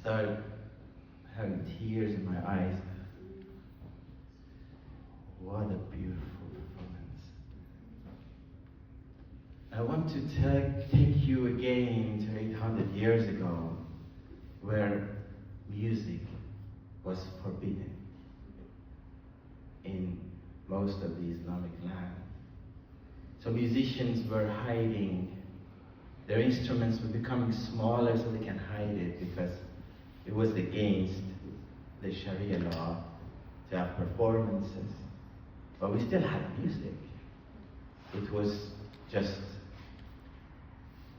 started having tears in my eyes. What a beautiful performance. I want to take you again to 800 years ago, where music was forbidden in most of the Islamic land. So musicians were hiding. Their instruments were becoming smaller so they can hide it because it was against the Sharia law to have performances. But we still had music. It was just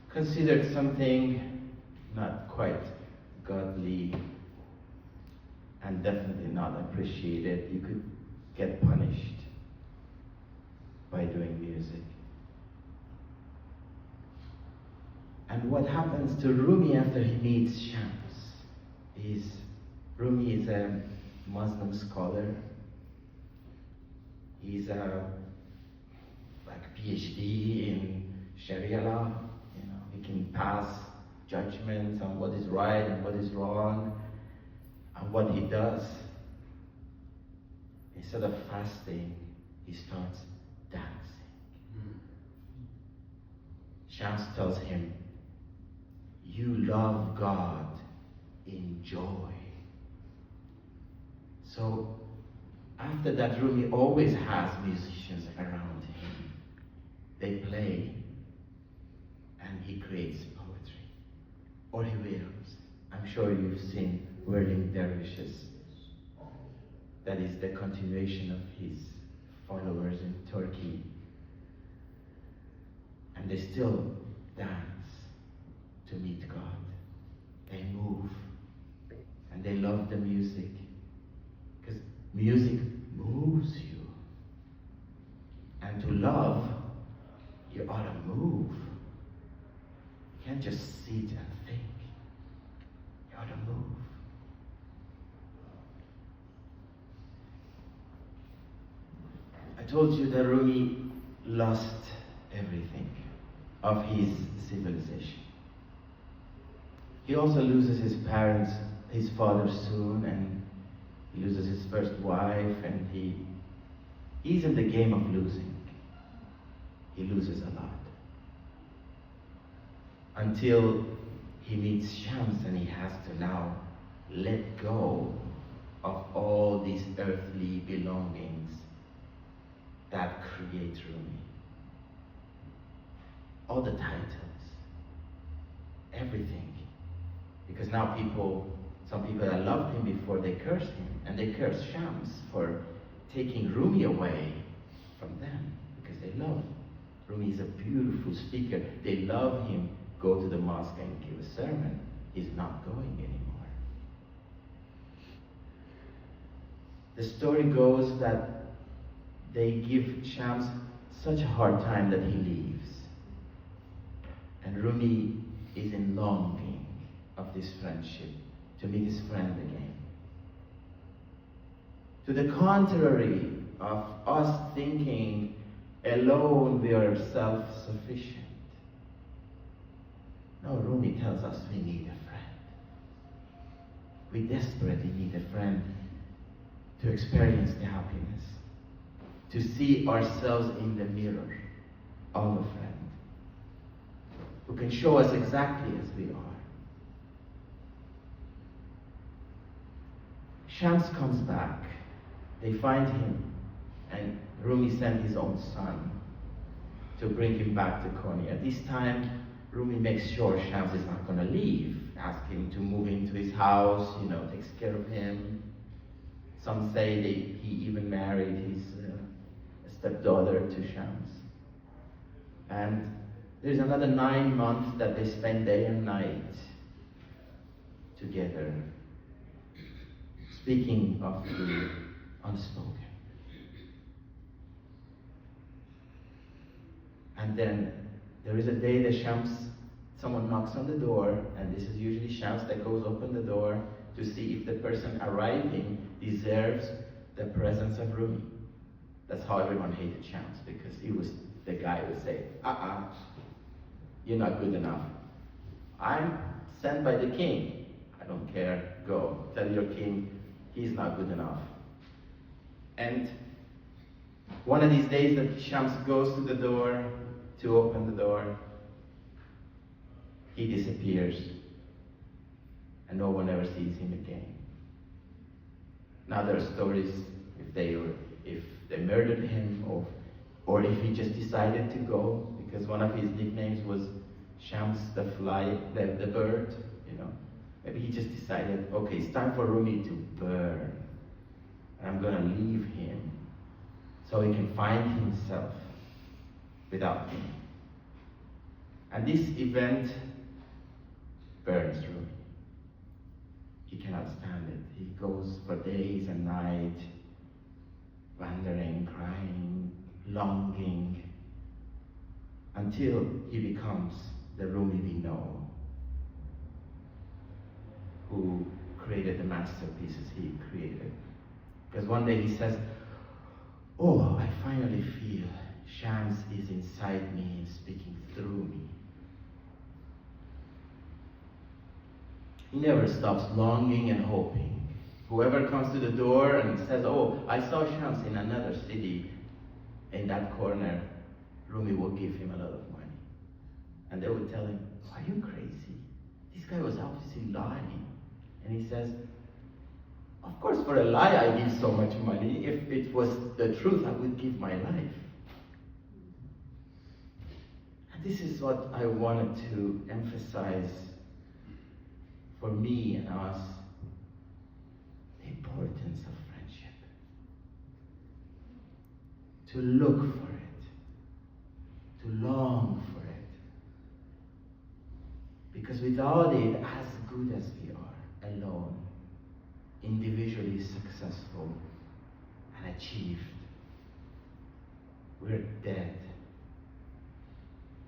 considered something not quite godly and definitely not appreciated. You could get punished by doing music. And what happens to Rumi after he meets Shams? Rumi is a Muslim scholar. He's a PhD in Sharia law. He can pass judgments on what is right and what is wrong, and what he does. Instead of fasting, he starts dancing. Shams tells him, "You love God, enjoy." So after that, Rumi always has musicians around him. They play, and he creates poetry. Or he wears. I'm sure you've seen Whirling Dervishes. That is the continuation of his followers in Turkey. And they still dance to meet God. They move, and they love the music. Because music moves you. And to love, you ought to move. You can't just sit and think. You ought to move. I told you that Rumi lost everything of his civilization. He also loses his parents, his father soon, and he loses his first wife, and he's in the game of losing. He loses a lot. Until he meets Shams, and he has to now let go of all these earthly belongings that create Rumi. All the titles, everything. Because now some people that loved him before, they curse him, and they curse Shams for taking Rumi away from them, because they love him. Rumi is a beautiful speaker. They love him. Go to the mosque and give a sermon. He's not going anymore. The story goes that they give Shams such a hard time that he leaves. And Rumi is in longing of this friendship, to meet his friend again. To the contrary of us thinking alone we are self-sufficient. No, Rumi tells us we need a friend. We desperately need a friend to experience the happiness, to see ourselves in the mirror of a friend who can show us exactly as we are. Shams comes back. They find him, and Rumi sent his own son to bring him back to Konya. This time, Rumi makes sure Shams is not going to leave, asks him to move into his house, takes care of him. Some say he even married his stepdaughter to Shams. And there's another 9 months that they spend day and night together, speaking of the unspoken. And then there is a day that someone knocks on the door, and this is usually Shams that goes open the door to see if the person arriving deserves the presence of Rumi. That's how everyone hated Shams, because he was the guy who would say, you're not good enough. I'm sent by the king. I don't care, go. Tell your king he's not good enough. And one of these days that Shams goes to the door to open the door, he disappears. And no one ever sees him again. Now there are stories if they murdered him or if he just decided to go, because one of his nicknames was Shams the fly, the bird, you know. Maybe he just decided, okay, it's time for Rumi to burn. And I'm gonna leave him so he can find himself without me. And this event burns Rumi. He cannot stand it. He goes for days and nights, wandering, crying, longing, until he becomes the Rumi we know, who created the masterpieces he created. Because one day he says, oh, I finally feel Shams is inside me and speaking through me. He never stops longing and hoping. Whoever comes to the door and says, oh, I saw Shams in another city, in that corner, Rumi will give him a lot of money. And they would tell him, are you crazy? This guy was obviously lying. And he says, of course, for a lie I give so much money. If it was the truth, I would give my life. And this is what I wanted to emphasize for me and us, the importance of friendship. To look for it, to long for it. Because without it, as good as we are, alone, individually successful and achieved, we're dead,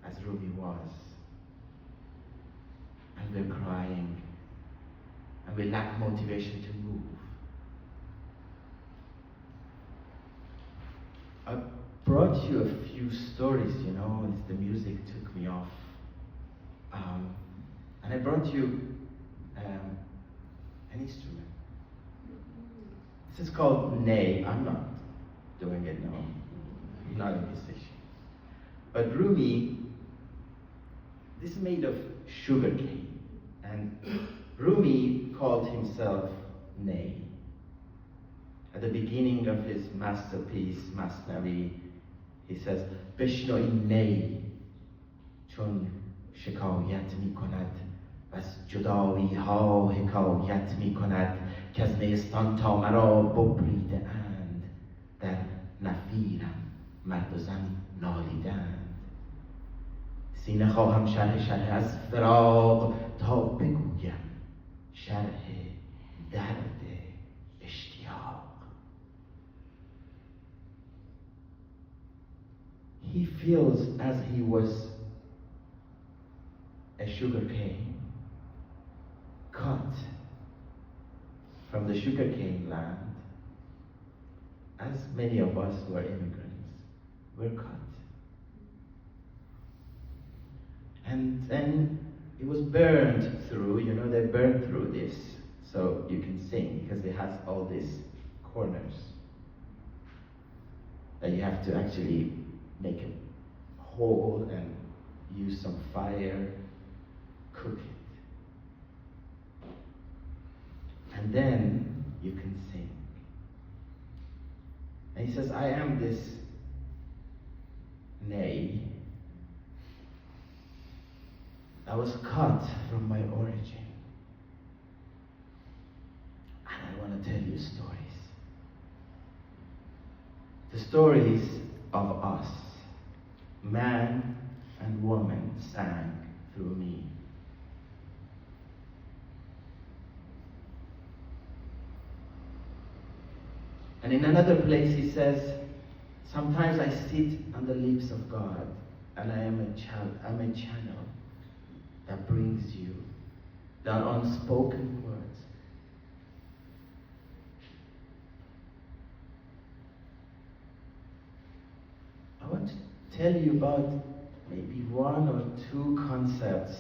as Rumi was. And we're crying, and we lack motivation to move. I brought you a few stories, you know, as the music took me off. And I brought you an instrument. This is called ney. I'm not doing it now. I'm not a musician. But Rumi, this is made of sugarcane. And Rumi called himself Ney. At the beginning of his masterpiece, Masnavi, he says, بشنو این نی چون شکایت می کند و از جدایی ها حکایت می کند که از نیستان تا مرا ببریده اند در نفیرم مرد و زن نالیدند سینه خواهم شرح از فراق تا بگویم شرح درد اشتیاق. He feels as he was a sugarcane cut from the sugarcane land, as many of us who are immigrants were cut. And then it was burned through, you know, they burned through this so you can sing, because it has all these corners that you have to actually make a hole and use some fire, cook it. And then you can sing. And he says, I am this ney that was cut from my origin. And I want to tell you stories. The stories of us, man and woman, sang through me. And in another place he says, sometimes I sit on the lips of God and I'm a channel that brings you the unspoken words. I want to tell you about maybe one or two concepts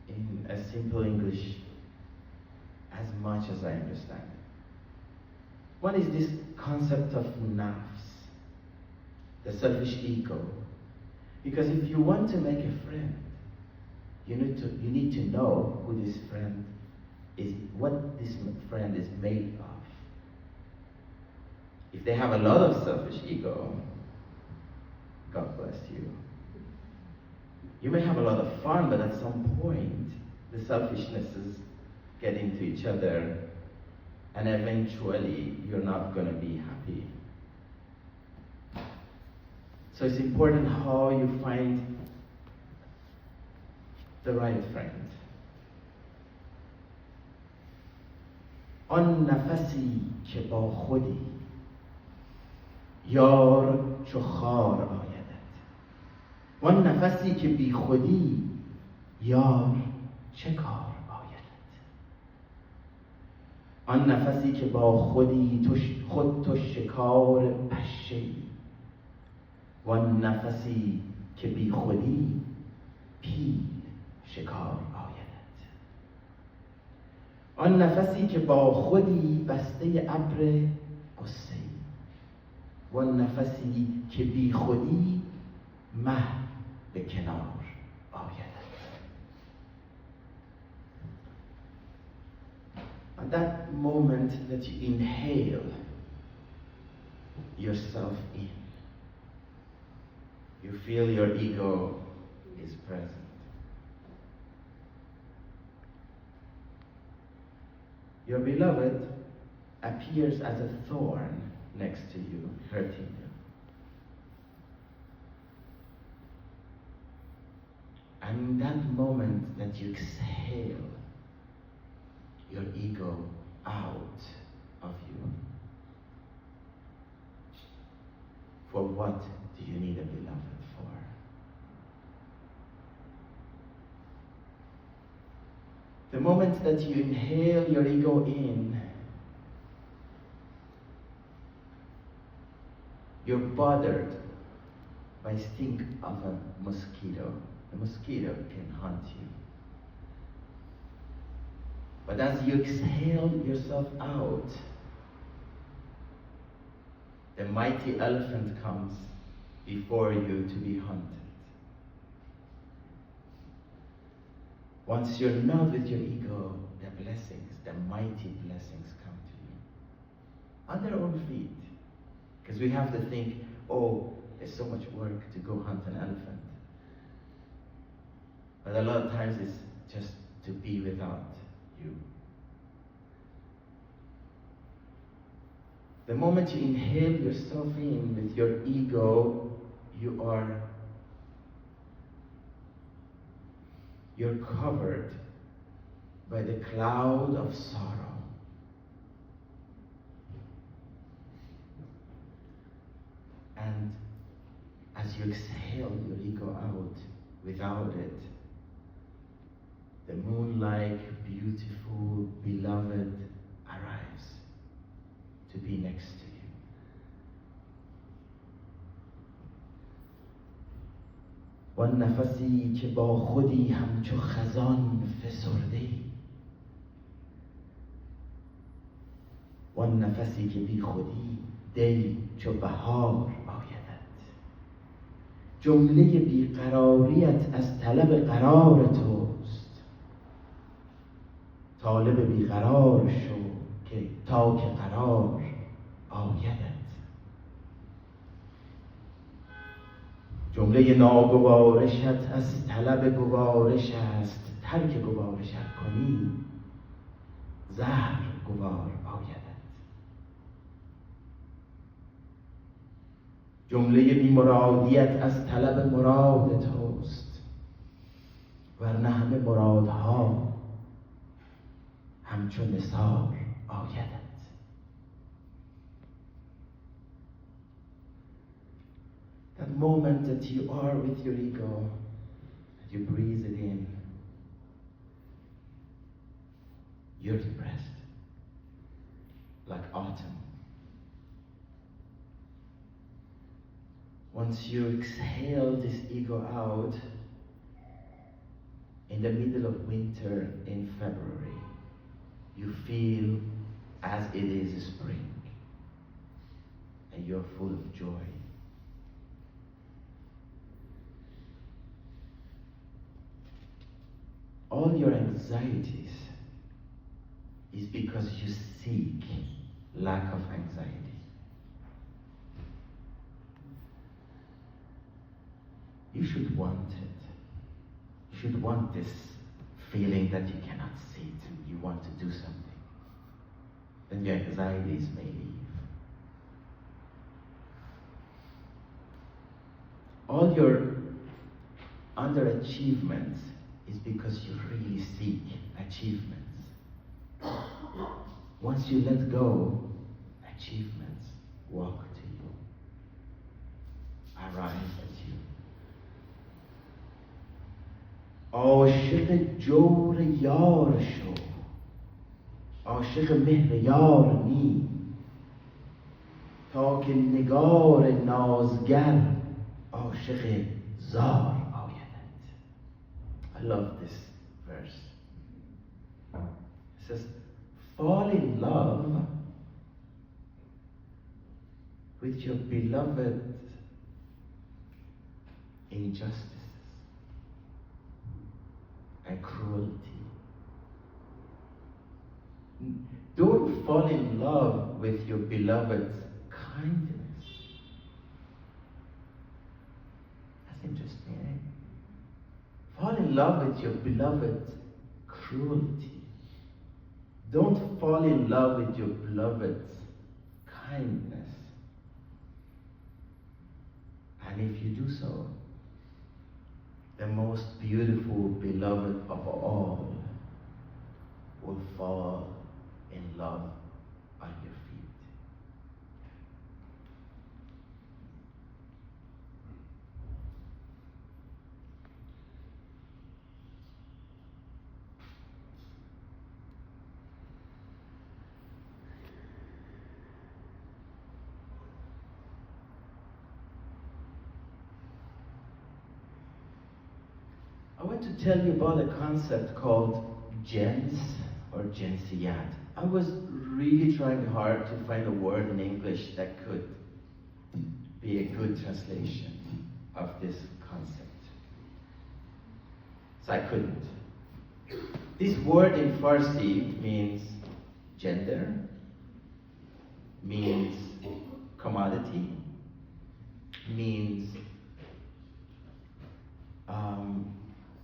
in a simple English as much as I understand. What is this concept of nafs, the selfish ego? Because if you want to make a friend, you need to know who this friend is, what this friend is made of. If they have a lot of selfish ego, God bless you. You may have a lot of fun, but at some point, the selfishnesses get into each other, and eventually you're not going to be happy. So it's important how you find the right friend. آن نفسی که با خودی یار چو خار آیدت وان نفسی که بی خودی یار چه کار آیدت آن نفسی که با خودی خود تو شکار پشه‌ای وان نفسی که بی خودی پیل شکار آیدت آن نفسی که با خودی بسته ابر غصه وان نفسی که بی خودی مه به کنار آیدت. At that moment that you inhale yourself in, you feel your ego is present. Your beloved appears as a thorn next to you, hurting you. And in that moment that you exhale your ego out of you, for what do you need a beloved for? The moment that you inhale your ego in, you're bothered by sting of a mosquito. A mosquito can hunt you. But as you exhale yourself out, the mighty elephant comes before you to be hunted. Once you're not with your ego, the blessings, the mighty blessings come to you on their own feet. Because we have to think, oh, there's so much work to go hunt an elephant. But a lot of times it's just to be without you. The moment you inhale yourself in with your ego, you're covered by the cloud of sorrow. And as you exhale your ego out without it, the moon-like, beautiful beloved arrives to be next to you. وان نفسی که با خودی همچو خزان فسرده‌ای وان نفسی که بی خودی دی چو بهار آیدت جمله بیقراریت از طلب قرار توست طالب بیقرار شو که تا که قرار آیدت جمله ناگوارشت از طلب گوارش است ترک گوارشت کنی زهر گوار آیدت جمله بیمرادیت از طلب مراد توست ورنه همه مرادها همچون نثار آیدت. That moment that you are with your ego, that you breathe it in, you're depressed, like autumn. Once you exhale this ego out, in the middle of winter in February, you feel as it is spring, and you're full of joy. All your anxieties is because you seek lack of anxiety. You should want it. You should want this feeling that you cannot see it and you want to do something. Then your anxieties may leave. All your underachievements is because you really seek achievements. Once you let go, achievements walk to you, arrive at you. عاشق جور یار شو، عاشق مهر یار نی، تا که نگار نازگر عاشق زار آیدت. I love this verse. It says, fall in love with your beloved injustices and cruelty. Don't fall in love with your beloved's kindness. That's interesting, eh? Fall in love with your beloved's cruelty. Don't fall in love with your beloved's kindness. And if you do so, the most beautiful beloved of all will fall in love on your feet. I want to tell you about a concept called gens or jinsiyat. I was really trying hard to find a word in English that could be a good translation of this concept. So I couldn't. This word in Farsi means gender, means commodity, means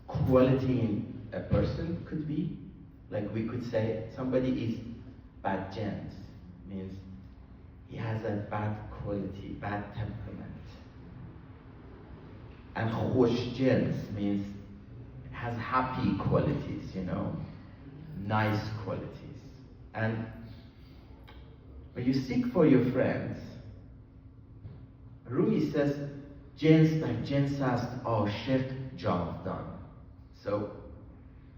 quality in a person could be. Like we could say somebody is bad gens, means he has a bad quality, bad temperament. And khosh gens means has happy qualities, nice qualities. And when you seek for your friends, Rumi says, jens در جنس است عاشق جاودان. So,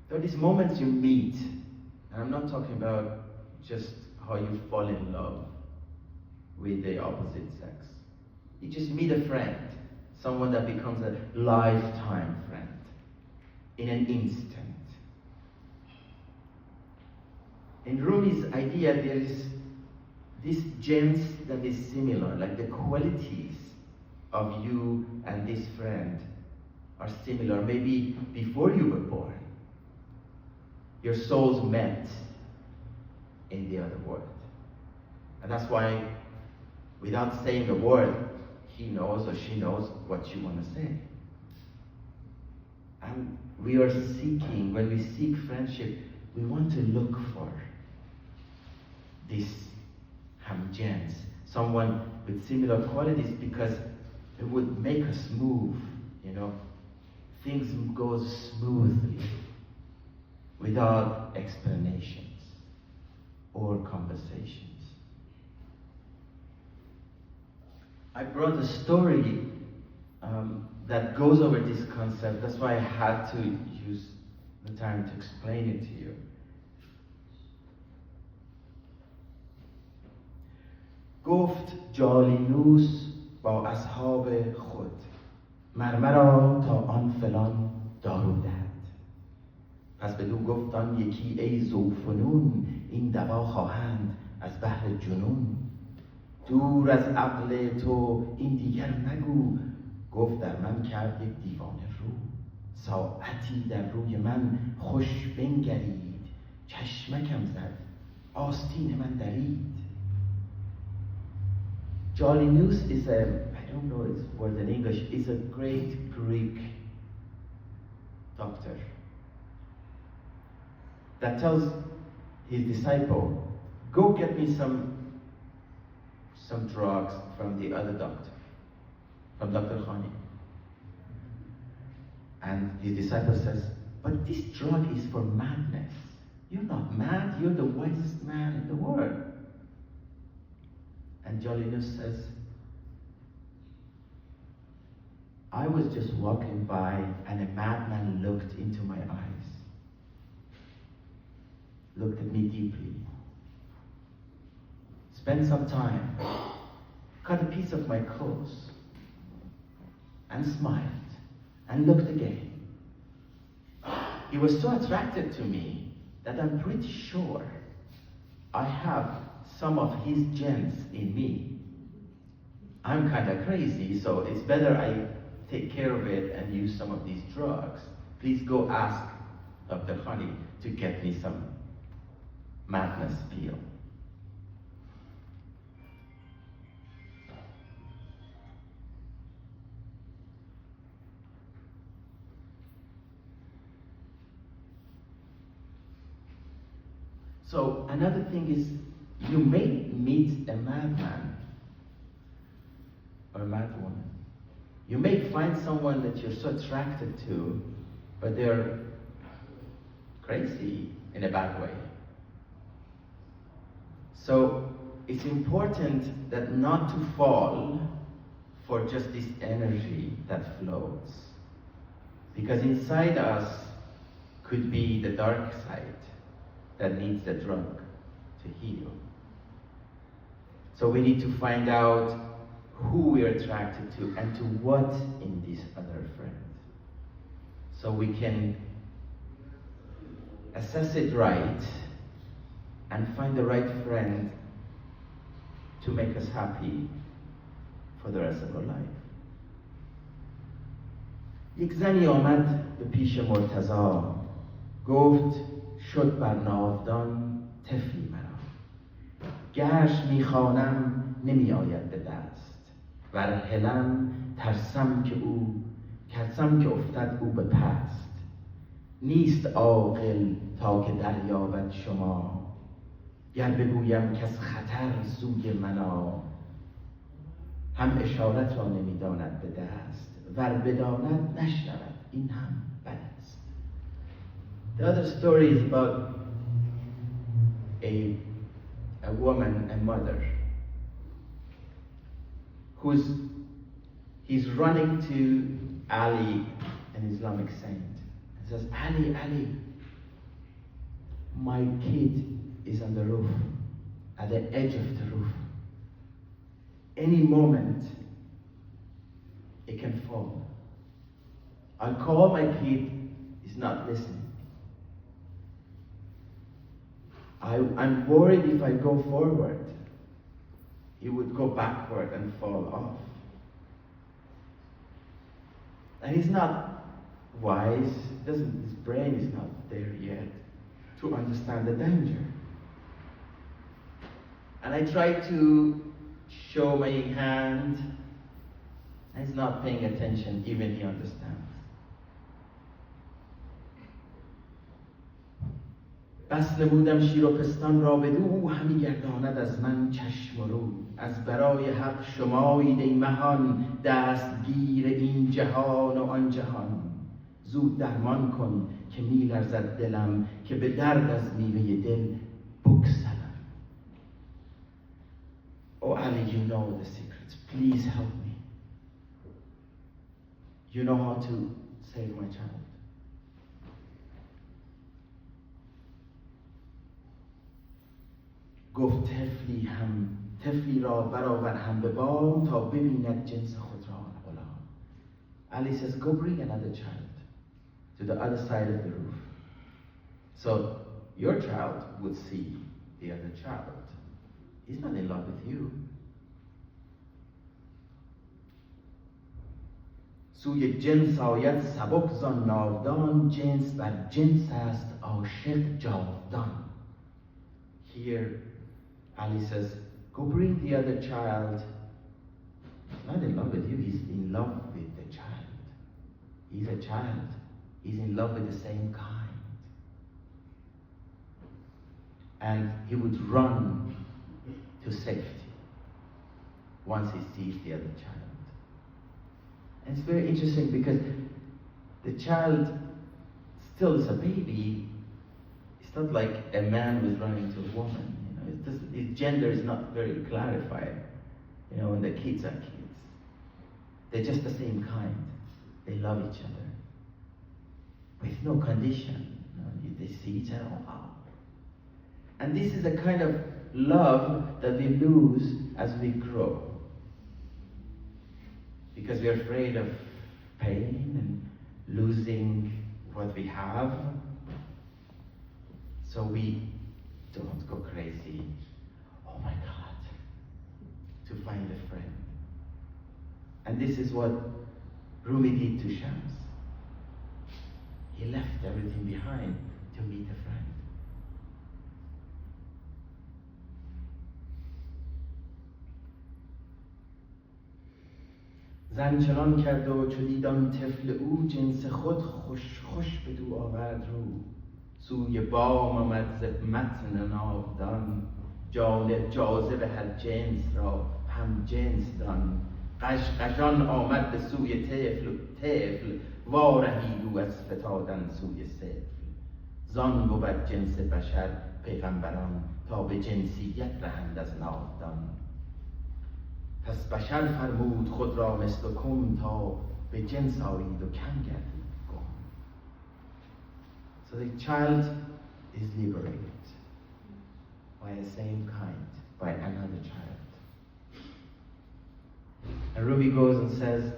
there are these moments you meet, and I'm not talking about just how you fall in love with the opposite sex. You just meet a friend, someone that becomes a lifetime friend, in an instant. In Rumi's idea, there is this gens that is similar, like the qualities of you and this friend are similar. Maybe before you were born, your souls met in the other world. And that's why, without saying a word, he knows or she knows what you want to say. And we are seeking, when we seek friendship, we want to look for this hamjens, someone with similar qualities, because it would make us move, Things go smoothly without explanations or conversations. I brought a story that goes over this concept. That's why I had to use the time to explain it to you. گفت جالینوس با اصحاب خود مرمرا تا آن فلان دارو دهد. پس بدو گفت آن یکی ای ذوفنون، این دوا خواهند از بحر جنون. دور از عقل تو این دیگر نگو، گفت در من کرد یک دیوانه رو. ساعتی در روی من خوش بنگرید، چشمکم زد آستین من درید. Jalinus is I don't know its word in English, is a great Greek doctor that tells his disciple, go get me some drugs from the other doctor, from Dr. Khani. And his disciple says, but this drug is for madness. You're not mad, you're the wisest man in the world. And Jalinus says, I was just walking by and a madman looked into my eyes, looked at me deeply, spent some time, cut a piece of my clothes, and smiled, and looked again. He was so attracted to me that I'm pretty sure I have some of his gems in me. I'm kind of crazy, so it's better I take care of it and use some of these drugs. Please go ask Dr. Khani to get me some madness pill. So another thing is, you may meet a madman or a madwoman. You may find someone that you're so attracted to, but they're crazy in a bad way. So it's important that not to fall for just this energy that flows. Because inside us could be the dark side that needs the drug to heal. So we need to find out who we are attracted to and to what in this other friend. So we can assess it right and find the right friend to make us happy for the rest of our life. یک زنی آمد به پیش مرتضی، گفت شد بر ناودان طفلی مرا. گرش میخوانم نمی آید به دست، ور هلم ترسم که افتد او به پست. نیست عاقل تا که دریابد شما، گر بگویم کز خطر سوی منا. هم اشارت را نمیداند به دست، ور بداند نشنود این هم بد است. The other story is about a woman, a mother, he's running to Ali, an Islamic saint, and says, Ali, Ali, my kid is on the roof, at the edge of the roof. Any moment, it can fall. I call my kid, he's not listening. I'm worried if I go forward, he would go backward and fall off. And he's not wise, his brain is not there yet to understand the danger. And I try to show my hand, and he's not paying attention, even he understands. بس نمودم شیر و پستان را بدو، همی گرداند از من چشم و رو. از برای حق شمایید ای مهان، دستگیر این جهان و آن جهان. زود درمان کن که می لرزد دلم، که به درد از میوه دل بگسلم. Oh Ali, you know the secrets. Please help me. You know how to save my child. گفت طفلی را برآور هم به بام، تا ببیند جنس خود را غلام. Ali says, go bring another child to the other side of the roof So your child would see the other child. He's not in love with you. سوی جنس آید سبک زان ناودان، جنس بر جنس است عاشق جاودان. Here Ali says, go bring the other child. He's not in love with you, he's in love with the child. He's a child. He's in love with the same kind. And he would run to safety once he sees the other child. And it's very interesting because the child still is a baby. It's not like a man who's running to a woman. His gender is not very clarified. When the kids are kids, they're just the same kind. They love each other with no condition. They see each other. Oh, wow. And this is the kind of love that we lose as we grow. Because we're afraid of pain and losing what we have. So we don't go crazy. Oh my God, to find a friend. And this is what Rumi did to Shams. He left everything behind to meet a friend. زن چنان کرد و چو دید آن طفل او، جنس خود خوش خوش بدو آورد رو. سوی بام آمد ز متن ناودان، جاذب هر جنس را هم جنس دان. قژقژان آمد به سوی طفل، وارهید او از فتادن سوی سفل. زان بود جنس بشر پیغمبران، تا به جنسیت رهند از ناودان. پس بشر فرمود خود را مثل و کن، تا به جنس آیید و کم گردید گم. So the child is liberated by the same kind, by another child. And Rumi goes and says,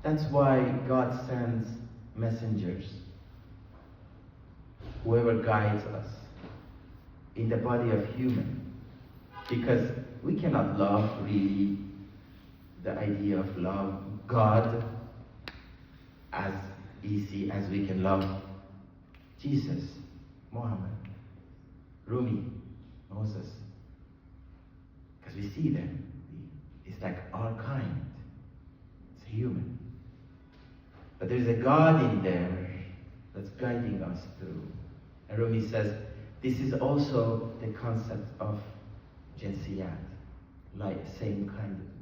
that's why God sends messengers, whoever guides us, in the body of human. Because we cannot love really the idea of love God as easy as we can love Jesus, Muhammad, Rumi, Moses. Because we see them. It's like our kind. It's human. But there's a God in there that's guiding us through. And Rumi says, this is also the concept of jinsiyat, like same kindness.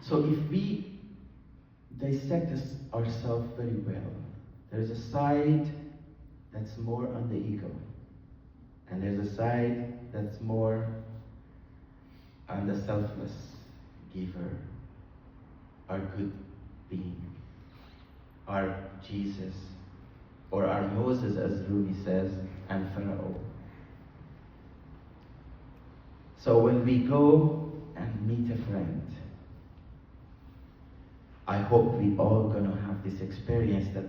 So if we dissect ourselves very well, there's a side that's more on the ego, and there's a side that's more on the selfless giver, our good being, our Jesus, or our Moses, as Rumi says, and Pharaoh. So when we go and meet a friend, I hope we all gonna have this experience that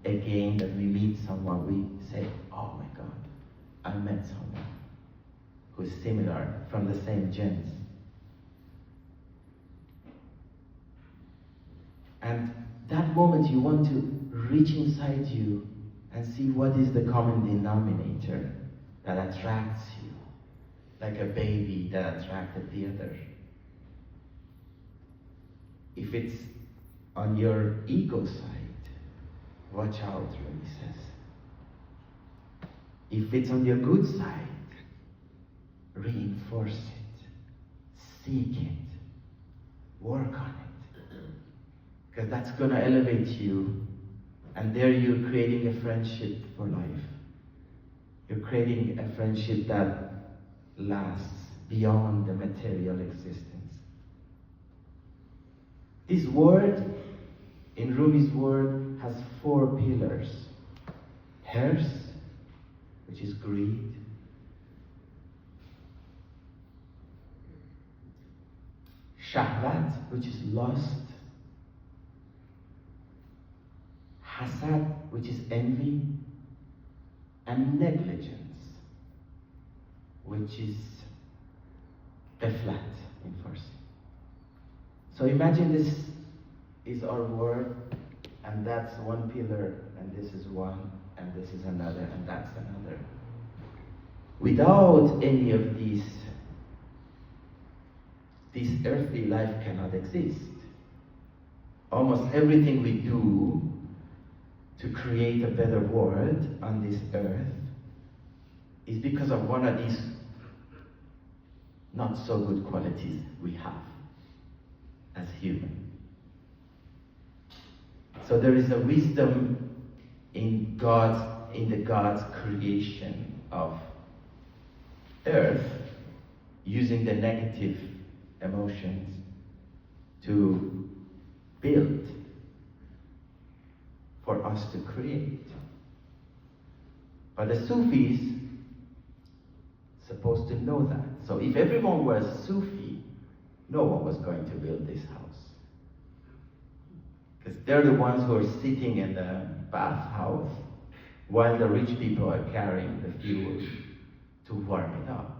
again that we meet someone, we say, oh my God, I met someone who's similar, from the same gens. And that moment you want to reach inside you and see what is the common denominator that attracts you, like a baby that attracted the other. If it's on your ego side, watch out, Rumi says. If it's on your good side, reinforce it, seek it, work on it. Because that's going to elevate you, and there you're creating a friendship for life. You're creating a friendship that lasts beyond the material existence. This word, in Rumi's word, has 4 pillars. Hirs, which is greed. Shahwat, which is lust. Hasad, which is envy. And negligence, which is ghaflat in Farsi. So imagine this is our word, and that's one pillar, and this is one, and this is another, and that's another. Without any of these, this earthly life cannot exist. Almost everything we do to create a better world on this earth is because of one of these not so good qualities we have as human. So there is a wisdom in the God's creation of earth, using the negative emotions to build for us to create. But the Sufis supposed to know that. So if everyone was Sufi, no one was going to build this house. Because they're the ones who are sitting in the bathhouse while the rich people are carrying the fuel to warm it up.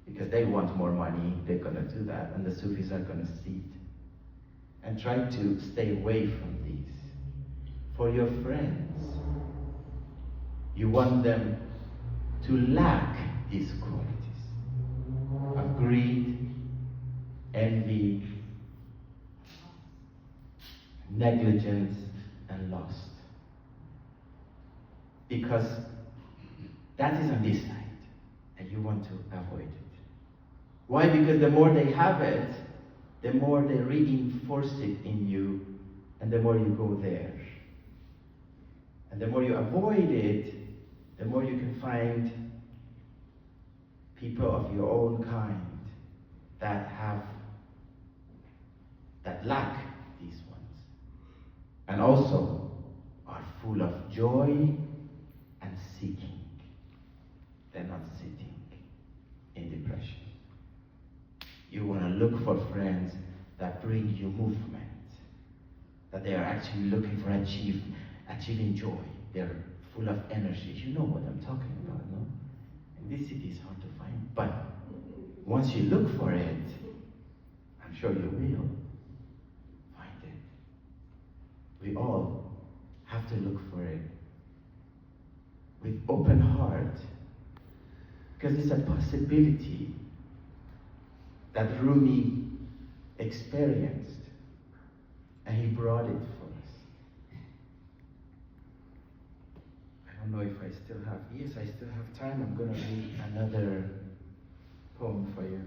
Because they want more money, they're going to do that, and the Sufis are going to sit and try to stay away from these. For your friends, you want them to lack these qualities of greed, envy, negligence, and lust. Because that is on this side, and you want to avoid it. Why? Because the more they have it, the more they reinforce it in you, and the more you go there. And the more you avoid it, the more you can find people of your own kind that lack these ones. And also are full of joy and seeking. They're not sitting in depression. You want to look for friends that bring you movement, that they are actually looking for achieving joy. They're full of energy. You know what I'm talking about, no? In this city it's hard to find, but once you look for it, I'm sure you will find it. We all have to look for it with open heart, because it's a possibility that Rumi experienced, and he brought it for us. I don't know if I still have, yes, I still have time. I'm going to read another poem for you.